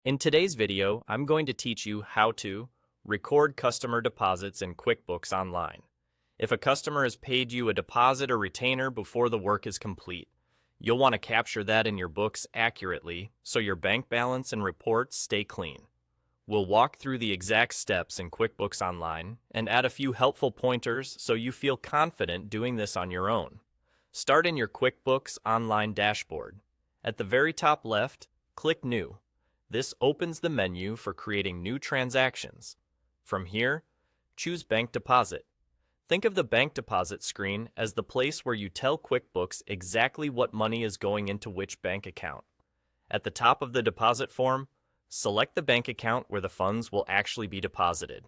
In today's video, I'm going to teach you how to record customer deposits in QuickBooks Online. If a customer has paid you a deposit or retainer before the work is complete, you'll want to capture that in your books accurately so your bank balance and reports stay clean. We'll walk through the exact steps in QuickBooks Online and add a few helpful pointers so you feel confident doing this on your own. Start in your QuickBooks Online dashboard. At the very top left, click New. This opens the menu for creating new transactions. From here, choose Bank Deposit. Think of the bank deposit screen as the place where you tell QuickBooks exactly what money is going into which bank account. At the top of the deposit form, select the bank account where the funds will actually be deposited.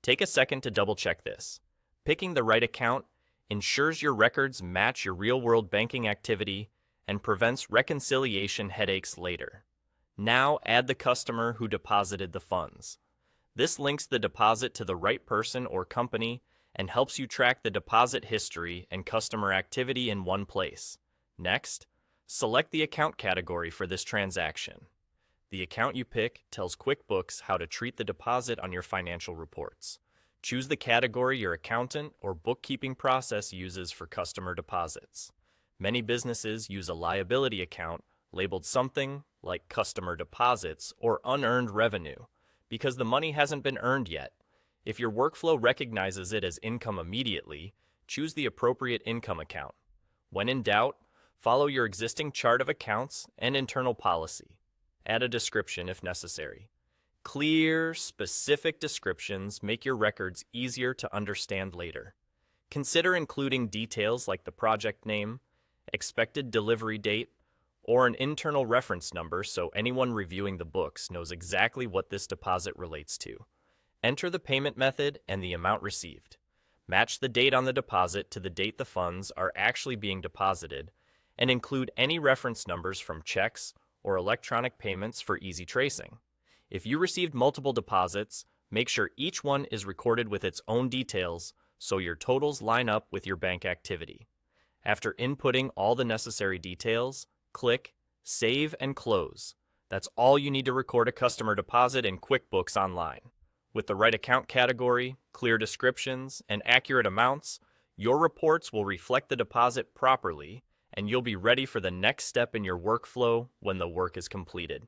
Take a second to double-check this. Picking the right account ensures your records match your real-world banking activity and prevents reconciliation headaches later. Now add the customer who deposited the funds. This links the deposit to the right person or company and helps you track the deposit history and customer activity in one place. Next, select the account category for this transaction. The account you pick tells QuickBooks how to treat the deposit on your financial reports. Choose the category your accountant or bookkeeping process uses for customer deposits. Many businesses use a liability account labeled something like customer deposits or unearned revenue because the money hasn't been earned yet. If your workflow recognizes it as income immediately, choose the appropriate income account. When in doubt, follow your existing chart of accounts and internal policy. Add a description if necessary. Clear, specific descriptions make your records easier to understand later. Consider including details like the project name, expected delivery date, or an internal reference number so anyone reviewing the books knows exactly what this deposit relates to. Enter the payment method and the amount received. Match the date on the deposit to the date the funds are actually being deposited, and include any reference numbers from checks or electronic payments for easy tracing. If you received multiple deposits, make sure each one is recorded with its own details so your totals line up with your bank activity. After inputting all the necessary details, click Save and Close. That's all you need to record a customer deposit in QuickBooks Online. With the right account category, clear descriptions, and accurate amounts, your reports will reflect the deposit properly, and you'll be ready for the next step in your workflow when the work is completed.